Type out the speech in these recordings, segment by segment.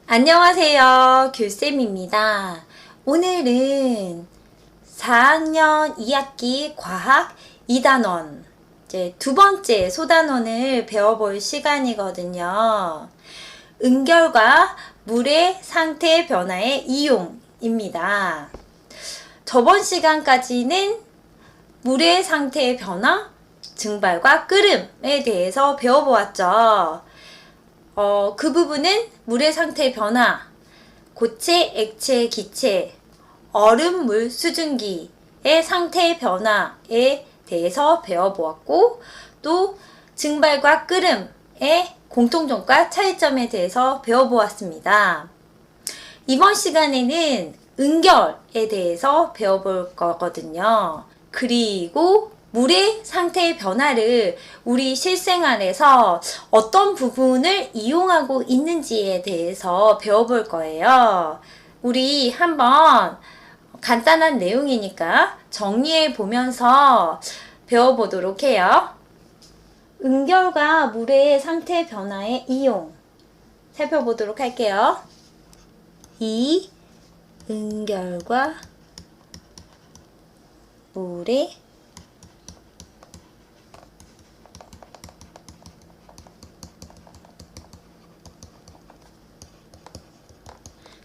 안녕하세요. 귤쌤입니다. 오늘은 4학년 2학기 과학 2단원 이제 두 번째 소단원을 배워볼 시간이거든요. 응결과 물의 상태 변화의 이용입니다. 저번 시간까지는 물의 상태의 변화, 증발과 끓음에 대해서 배워보았죠. 그 부분은 물의 상태 변화, 고체, 액체, 기체, 얼음, 물, 수증기의 상태 변화에 대해서 배워보았고, 또 증발과 끓음의 공통점과 차이점에 대해서 배워보았습니다. 이번 시간에는 응결에 대해서 배워볼 거거든요. 그리고 물의 상태의 변화를 우리 실생활에서 어떤 부분을 이용하고 있는지에 대해서 배워볼 거예요. 우리 한번 간단한 내용이니까 정리해 보면서 배워보도록 해요. 응결과 물의 상태 변화의 이용 살펴보도록 할게요. 이 응결과 물의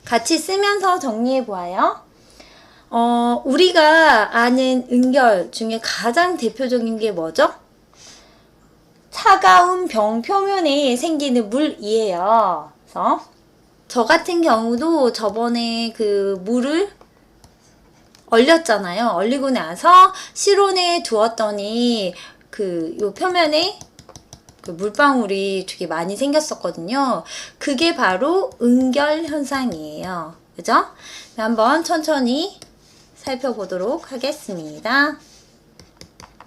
같이 쓰면서 정리해 보아요. 우리가 아는 응결 중에 가장 대표적인 게 뭐죠? 차가운 병 표면에 생기는 물이에요. 그래서 저 같은 경우도 저번에 그 물을 얼렸잖아요. 얼리고 나서 실온에 두었더니 요 표면에 그 물방울이 되게 많이 생겼었거든요. 그게 바로 응결 현상이에요. 그죠? 한번 천천히 살펴보도록 하겠습니다.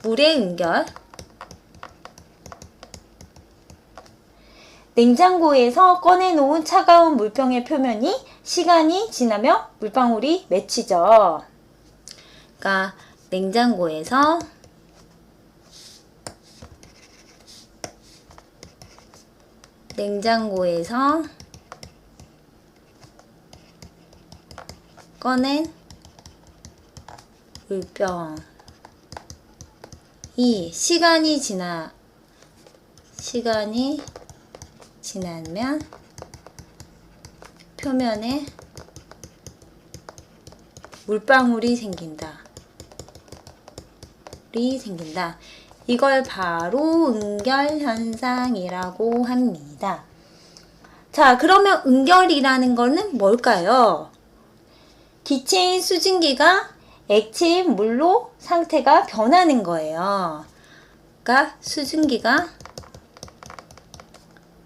물의 응결. 냉장고에서 꺼내놓은 차가운 물병의 표면이 시간이 지나면 물방울이 맺히죠. 그러니까 냉장고에서 꺼낸 물병이 시간이 지나면 표면에 물방울이 생긴다. 이걸 바로 응결 현상이라고 합니다. 자, 그러면 응결이라는 거는 뭘까요? 기체인 수증기가 액체인 물로 상태가 변하는 거예요. 그러니까 수증기가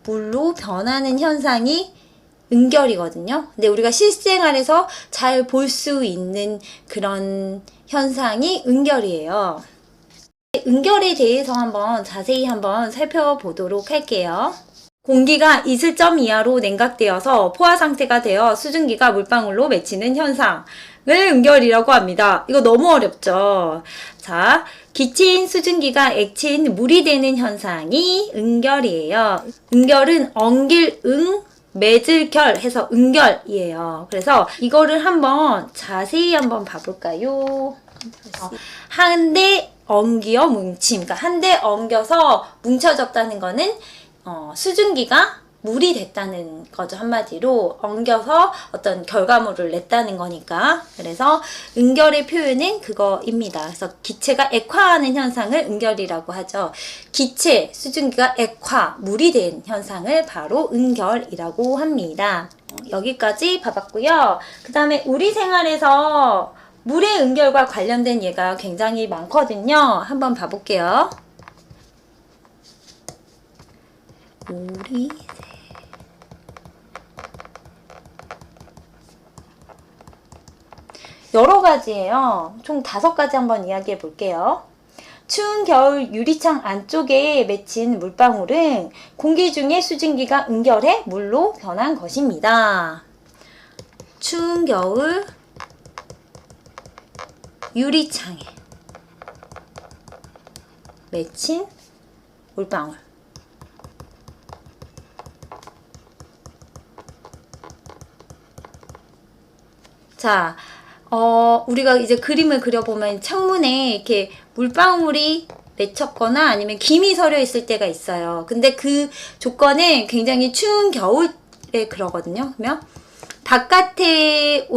물로 변하는 현상이 응결이거든요. 근데 우리가 실생활에서 잘 볼 수 있는 그런 현상이 응결이에요. 응결에 대해서 자세히 살펴보도록 할게요. 공기가 이슬점 이하로 냉각되어서 포화 상태가 되어 수증기가 물방울로 맺히는 현상을 응결이라고 합니다. 이거 너무 어렵죠? 자, 기체인 수증기가 액체인 물이 되는 현상이 응결이에요. 응결은 엉길 응, 맺을 결 해서 응결이에요. 그래서 이거를 자세히 봐볼까요? 한데 엉겨 뭉침. 그러니까 한데 엉겨서 뭉쳐졌다는 거는 수증기가 물이 됐다는 거죠. 한마디로 엉겨서 어떤 결과물을 냈다는 거니까. 그래서 응결의 표현은 그거입니다. 그래서 기체가 액화하는 현상을 응결이라고 하죠. 기체, 수증기가 액화, 물이 된 현상을 바로 응결이라고 합니다. 여기까지 봐봤고요. 그 다음에 우리 생활에서 물의 응결과 관련된 예가 굉장히 많거든요. 한번 봐볼게요. 여러 가지예요. 총 5가지 한번 이야기해 볼게요. 추운 겨울 유리창 안쪽에 맺힌 물방울은 공기 중에 수증기가 응결해 물로 변한 것입니다. 추운 겨울 유리창에 맺힌 물방울. 자, 우리가 이제 그림을 그려보면 창문에 이렇게 물방울이 맺혔거나 아니면 김이 서려 있을 때가 있어요. 근데 그 조건은 굉장히 추운 겨울에 그러거든요. 그러면 바깥의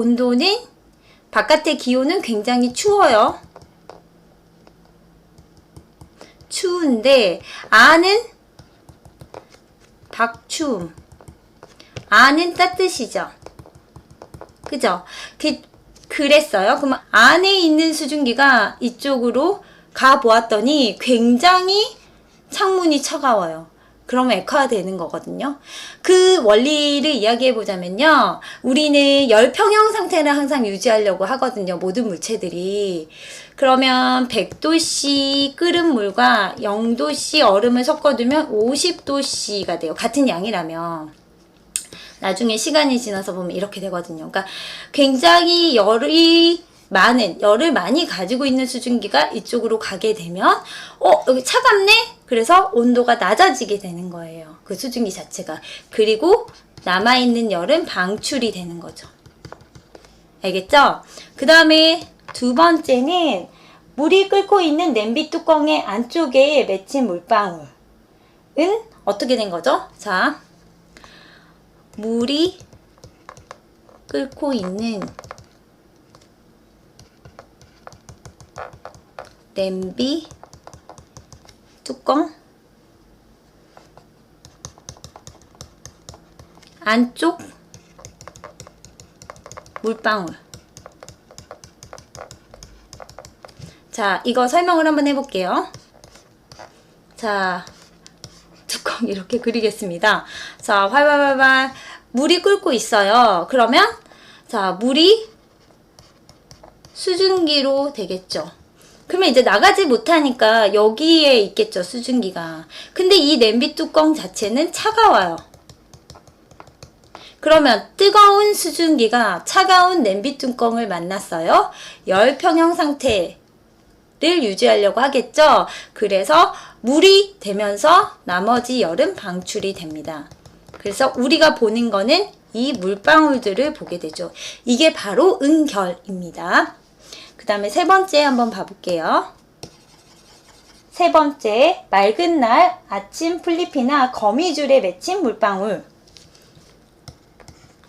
기온은 굉장히 추워요. 추운데 안은 박추움. 안은 따뜻이죠. 그죠? 그랬어요. 그럼 안에 있는 수증기가 이쪽으로 가 보았더니 굉장히 창문이 차가워요. 그러면 액화되는 거거든요. 그 원리를 이야기해 보자면요. 우리는 열평형 상태를 항상 유지하려고 하거든요. 모든 물체들이. 그러면 100도씨 끓은 물과 0도씨 얼음을 섞어두면 50도씨가 돼요. 같은 양이라면. 나중에 시간이 지나서 보면 이렇게 되거든요. 그러니까 굉장히 열을 많이 가지고 있는 수증기가 이쪽으로 가게 되면 여기 차갑네? 그래서 온도가 낮아지게 되는 거예요. 그 수증기 자체가. 그리고 남아있는 열은 방출이 되는 거죠. 알겠죠? 그 다음에 두 번째는 물이 끓고 있는 냄비 뚜껑의 안쪽에 맺힌 물방울은 어떻게 된 거죠? 자, 물이 끓고 있는 냄비 뚜껑 안쪽 물방울. 자, 이거 설명을 한번 해볼게요. 자, 뚜껑 이렇게 그리겠습니다. 자, 활활활활 물이 끓고 있어요. 그러면 자, 물이 수증기로 되겠죠. 그러면 이제 나가지 못하니까 여기에 있겠죠, 수증기가. 근데 이 냄비 뚜껑 자체는 차가워요. 그러면 뜨거운 수증기가 차가운 냄비 뚜껑을 만났어요. 열평형 상태를 유지하려고 하겠죠. 그래서 물이 되면서 나머지 열은 방출이 됩니다. 그래서 우리가 보는 거는 이 물방울들을 보게 되죠. 이게 바로 응결입니다. 그 다음에 세 번째 한번 봐볼게요. 세 번째, 맑은 날 아침 풀잎이나 거미줄에 맺힌 물방울.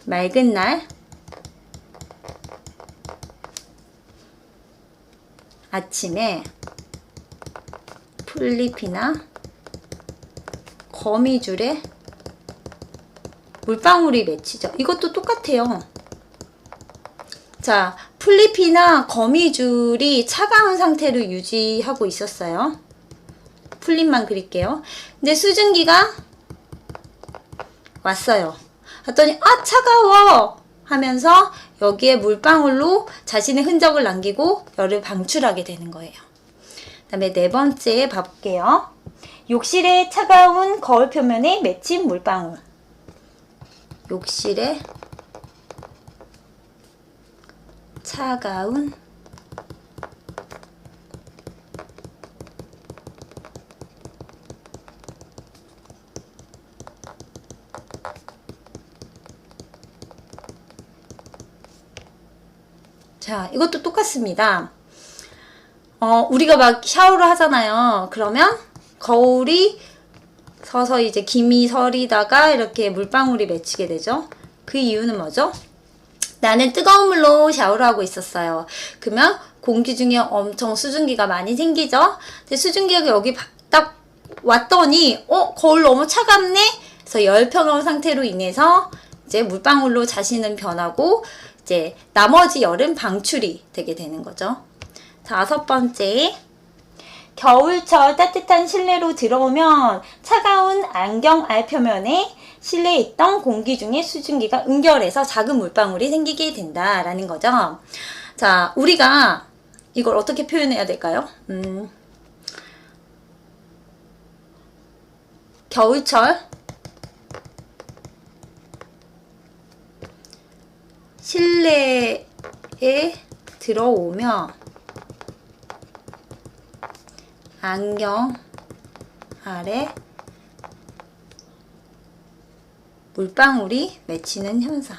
맑은 날 아침에 풀잎이나 거미줄에 물방울이 맺히죠. 이것도 똑같아요. 자, 풀잎이나 거미줄이 차가운 상태를 유지하고 있었어요. 풀잎만 그릴게요. 근데 수증기가 왔어요. 봤더니 차가워 하면서 여기에 물방울로 자신의 흔적을 남기고 열을 방출하게 되는 거예요. 그 다음에 네 번째 봐볼게요. 욕실의 차가운 거울 표면에 맺힌 물방울. 욕실에 차가운 자, 이것도 똑같습니다. 우리가 막 샤워를 하잖아요. 그러면 거울이 서서히 이제 김이 서리다가 이렇게 물방울이 맺히게 되죠. 그 이유는 뭐죠? 나는 뜨거운 물로 샤워를 하고 있었어요. 그러면 공기 중에 엄청 수증기가 많이 생기죠. 근데 수증기가 여기 딱 왔더니 거울 너무 차갑네? 그래서 열평형 상태로 인해서 이제 물방울로 자신은 변하고 이제 나머지 열은 방출이 되게 되는 거죠. 다섯 번째, 겨울철 따뜻한 실내로 들어오면 차가운 안경알 표면에 실내에 있던 공기 중에 수증기가 응결해서 작은 물방울이 생기게 된다라는 거죠. 자, 우리가 이걸 어떻게 표현해야 될까요? 겨울철 실내에 들어오며 안경 아래 물방울이 맺히는 현상.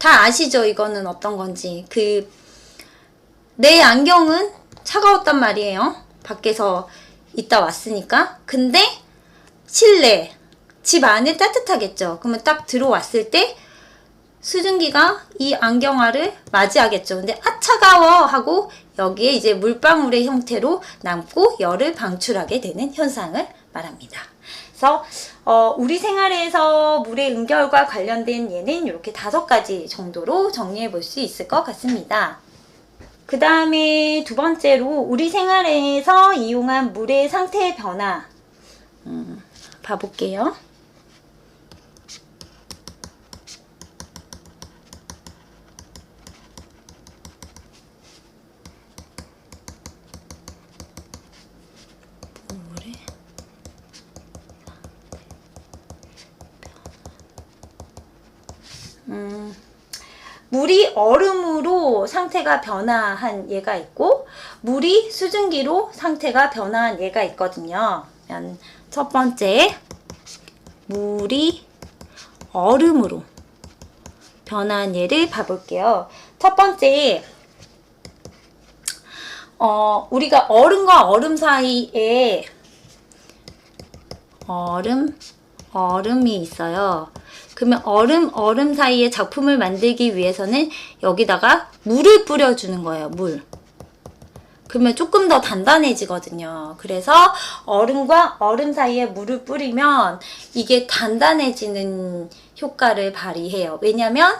다 아시죠? 이거는 어떤 건지. 내 안경은 차가웠단 말이에요. 밖에서 있다 왔으니까. 근데 실내, 집 안에 따뜻하겠죠. 그러면 딱 들어왔을 때 수증기가 이 안경알을 맞이하겠죠. 근데 아 차가워 하고 여기에 이제 물방울의 형태로 남고 열을 방출하게 되는 현상을 말합니다. 그래서 우리 생활에서 물의 응결과 관련된 예는 이렇게 5가지 정도로 정리해 볼 수 있을 것 같습니다. 그 다음에 두 번째로 우리 생활에서 이용한 물의 상태의 변화 봐볼게요. 물이 얼음으로 상태가 변화한 예가 있고 물이 수증기로 상태가 변화한 예가 있거든요. 첫 번째, 물이 얼음으로 변화한 예를 봐볼게요. 첫 번째, 우리가 얼음과 얼음 사이에 얼음이 있어요. 그러면 얼음 사이에 작품을 만들기 위해서는 여기다가 물을 뿌려주는 거예요. 물. 그러면 조금 더 단단해지거든요. 그래서 얼음과 얼음 사이에 물을 뿌리면 이게 단단해지는 효과를 발휘해요. 왜냐면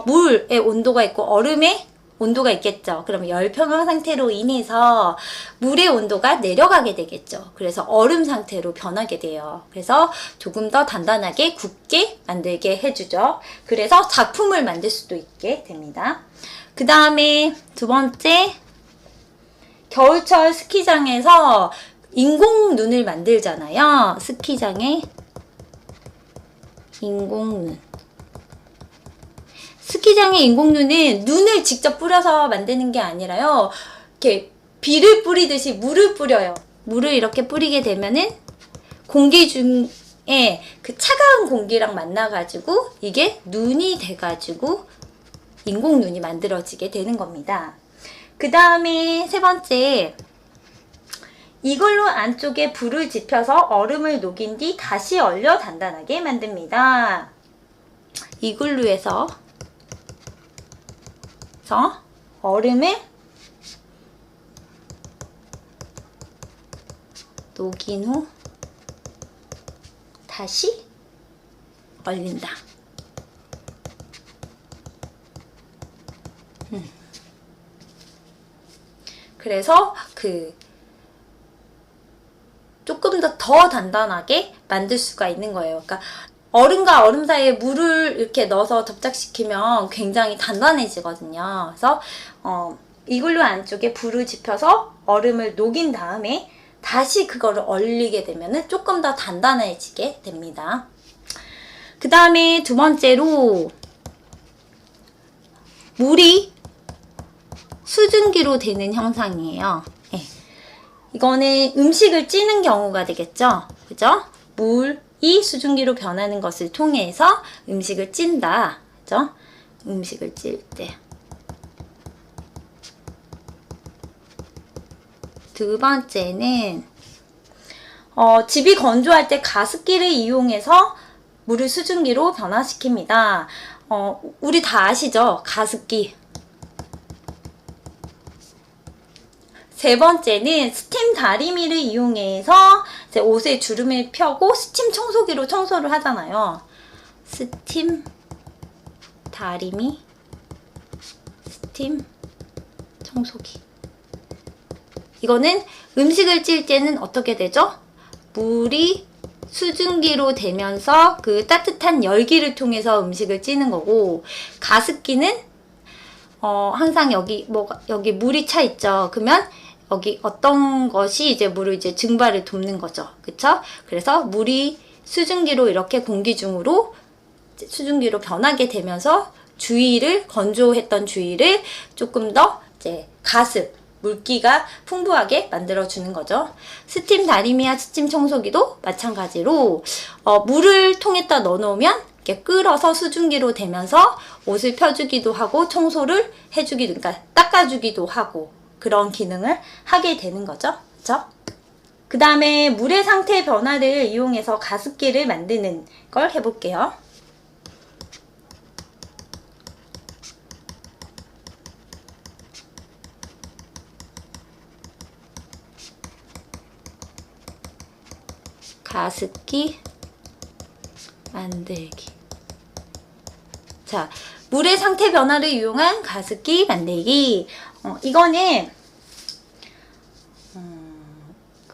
물의 온도가 있고 얼음의 온도가 있겠죠. 그러면 열평형 상태로 인해서 물의 온도가 내려가게 되겠죠. 그래서 얼음 상태로 변하게 돼요. 그래서 조금 더 단단하게 굳게 만들게 해주죠. 그래서 작품을 만들 수도 있게 됩니다. 그 다음에 두 번째, 겨울철 스키장에서 인공눈을 만들잖아요. 스키장에 인공눈. 스키장의 인공눈은 눈을 직접 뿌려서 만드는 게 아니라요. 이렇게 비를 뿌리듯이 물을 뿌려요. 물을 이렇게 뿌리게 되면은 공기 중에 그 차가운 공기랑 만나가지고 이게 눈이 돼가지고 인공눈이 만들어지게 되는 겁니다. 그 다음에 세 번째, 이글루 안쪽에 불을 지펴서 얼음을 녹인 뒤 다시 얼려 단단하게 만듭니다. 이글루에서 얼음을 녹인 후 다시 얼린다. 그래서 조금 더 단단하게 만들 수가 있는 거예요. 그러니까 얼음과 얼음 사이에 물을 이렇게 넣어서 접착시키면 굉장히 단단해지거든요. 그래서 이글루 안쪽에 불을 지펴서 얼음을 녹인 다음에 다시 그거를 얼리게 되면 조금 더 단단해지게 됩니다. 그 다음에 두 번째로, 물이 수증기로 되는 형상이에요. 네. 이거는 음식을 찌는 경우가 되겠죠. 그죠? 물이 수증기로 변하는 것을 통해서 음식을 찐다. 그죠? 음식을 찔 때. 두 번째는 집이 건조할 때 가습기를 이용해서 물을 수증기로 변화시킵니다. 우리 다 아시죠? 가습기. 세 번째는 스팀 다리미를 이용해서 이제 옷에 주름을 펴고 스팀 청소기로 청소를 하잖아요. 스팀 다리미, 스팀 청소기. 이거는 음식을 찔 때는 어떻게 되죠? 물이 수증기로 되면서 그 따뜻한 열기를 통해서 음식을 찌는 거고, 가습기는 항상 여기 물이 차 있죠. 그러면 여기 어떤 것이 이제 물을 이제 증발을 돕는 거죠. 그쵸? 그래서 물이 수증기로 이렇게 공기 중으로 수증기로 변하게 되면서 건조했던 주위를 조금 더 이제 물기가 풍부하게 만들어주는 거죠. 스팀 다리미와 스팀 청소기도 마찬가지로 물을 통에다 넣어놓으면 이렇게 끓어서 수증기로 되면서 옷을 펴주기도 하고 청소를 해주기도, 그러니까 닦아주기도 하고 그런 기능을 하게 되는 거죠. 그렇죠? 그 다음에 물의 상태 변화를 이용해서 가습기를 만드는 걸 해볼게요. 가습기 만들기. 자, 물의 상태 변화를 이용한 가습기 만들기. 이거는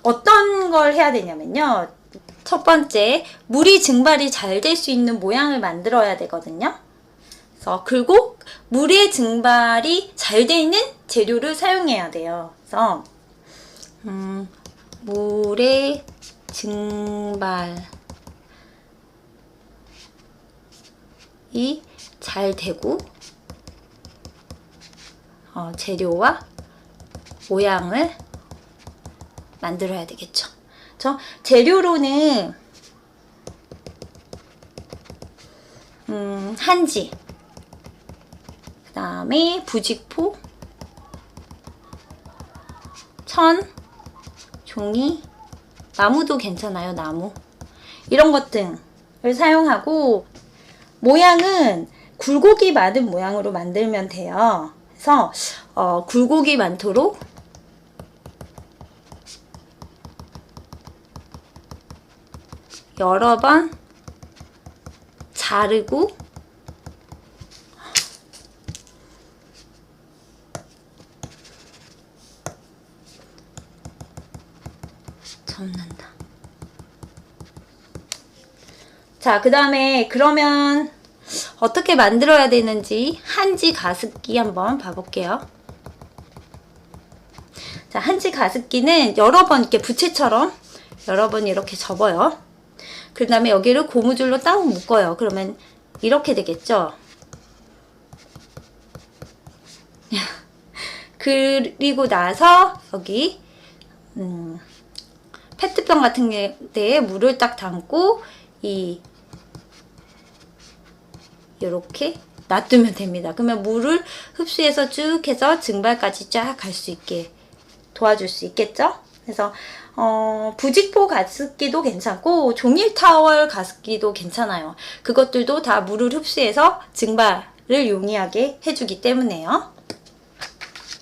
어떤 걸 해야 되냐면요. 첫 번째, 물이 증발이 잘 될 수 있는 모양을 만들어야 되거든요. 그래서 그리고 물의 증발이 잘 돼 있는 재료를 사용해야 돼요. 그래서 물의 증발이 잘 되고 재료와 모양을 만들어야 되겠죠. 재료로는 한지, 그 다음에 부직포, 천, 종이, 나무도 괜찮아요. 나무 이런 것 등을 사용하고 모양은 굴곡이 많은 모양으로 만들면 돼요. 그래서 굴곡이 많도록 여러 번 자르고 접는다. 자, 그 다음에 그러면 어떻게 만들어야 되는지 한지 가습기 한번 봐볼게요. 자, 한지 가습기는 여러 번 이렇게 부채처럼 여러 번 이렇게 접어요. 그 다음에 여기를 고무줄로 딱 묶어요. 그러면 이렇게 되겠죠. 그리고 나서 여기 페트병 같은 데에 물을 딱 담고 이렇게 놔두면 됩니다. 그러면 물을 흡수해서 쭉 해서 증발까지 쫙 갈 수 있게 도와줄 수 있겠죠. 그래서 부직포 가습기도 괜찮고 종이 타월 가습기도 괜찮아요. 그것들도 다 물을 흡수해서 증발을 용이하게 해주기 때문에요.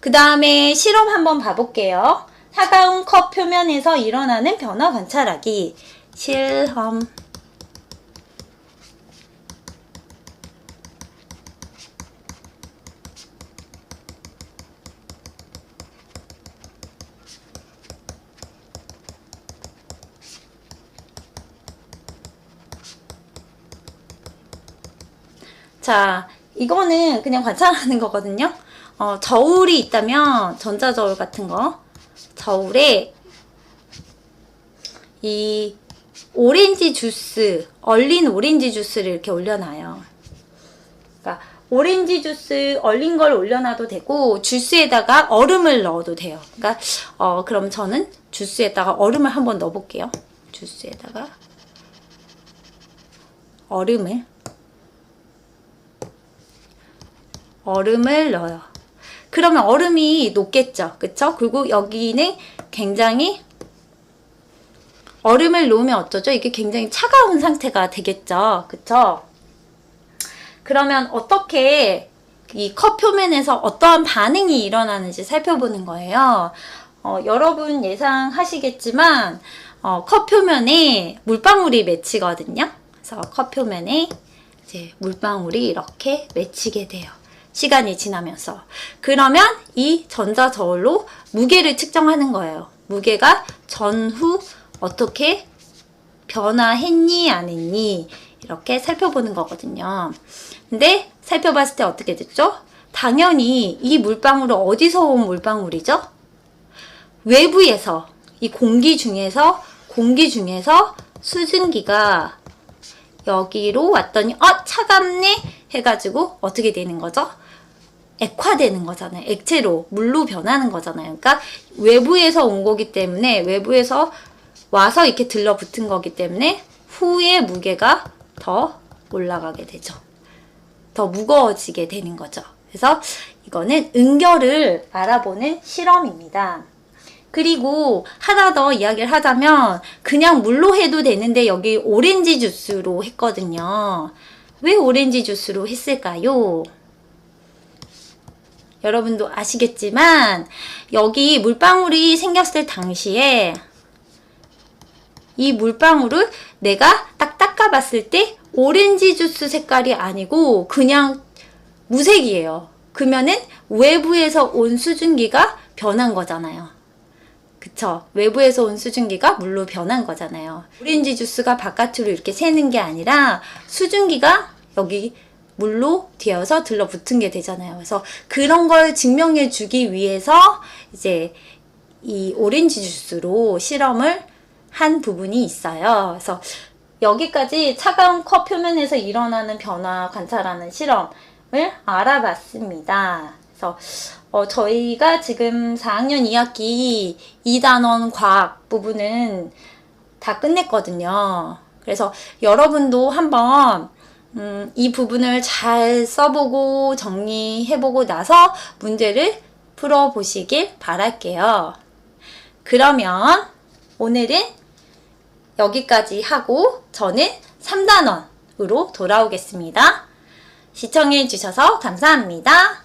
그 다음에 실험 한번 봐볼게요. 차가운 컵 표면에서 일어나는 변화 관찰하기. 실험. 자, 이거는 그냥 관찰하는 거거든요. 저울이 있다면 전자저울 같은 거 저울에 이 오렌지 주스, 얼린 오렌지 주스를 이렇게 올려놔요. 그러니까 오렌지 주스 얼린 걸 올려놔도 되고 주스에다가 얼음을 넣어도 돼요. 그러니까 그럼 저는 주스에다가 얼음을 한번 넣어볼게요. 주스에다가 얼음을 넣어요. 그러면 얼음이 녹겠죠. 그쵸? 그리고 여기는 굉장히 얼음을 놓으면 어쩌죠? 이게 굉장히 차가운 상태가 되겠죠. 그쵸? 그러면 어떻게 이 컵 표면에서 어떠한 반응이 일어나는지 살펴보는 거예요. 여러분 예상하시겠지만 컵 표면에 물방울이 맺히거든요. 그래서 컵 표면에 이제 물방울이 이렇게 맺히게 돼요. 시간이 지나면서. 그러면 이 전자저울로 무게를 측정하는 거예요. 무게가 전후 어떻게 변화했니 안 했니 이렇게 살펴보는 거거든요. 근데 살펴봤을 때 어떻게 됐죠? 당연히 이 물방울은 어디서 온 물방울이죠? 외부에서 이 공기 중에서 수증기가 여기로 왔더니 차갑네 해가지고 어떻게 되는 거죠? 액화되는 거잖아요. 액체로, 물로 변하는 거잖아요. 그러니까 외부에서 온 거기 때문에, 외부에서 와서 이렇게 들러붙은 거기 때문에 후에 무게가 더 올라가게 되죠. 더 무거워지게 되는 거죠. 그래서 이거는 응결을 알아보는 실험입니다. 그리고 하나 더 이야기를 하자면 그냥 물로 해도 되는데 여기 오렌지 주스로 했거든요. 왜 오렌지 주스로 했을까요? 여러분도 아시겠지만 여기 물방울이 생겼을 당시에 이 물방울을 내가 딱 닦아봤을 때 오렌지 주스 색깔이 아니고 그냥 무색이에요. 그러면은 외부에서 온 수증기가 변한 거잖아요. 그쵸? 외부에서 온 수증기가 물로 변한 거잖아요. 오렌지 주스가 바깥으로 이렇게 새는 게 아니라 수증기가 여기 물로 되어서 들러붙은 게 되잖아요. 그래서 그런 걸 증명해 주기 위해서 이제 이 오렌지 주스로 실험을 한 부분이 있어요. 그래서 여기까지 차가운 컵 표면에서 일어나는 변화 관찰하는 실험을 알아봤습니다. 그래서 저희가 지금 4학년 2학기 2단원 과학 부분은 다 끝냈거든요. 그래서 여러분도 한번 이 부분을 잘 써보고 정리해보고 나서 문제를 풀어보시길 바랄게요. 그러면 오늘은 여기까지 하고 저는 3단원으로 돌아오겠습니다. 시청해주셔서 감사합니다.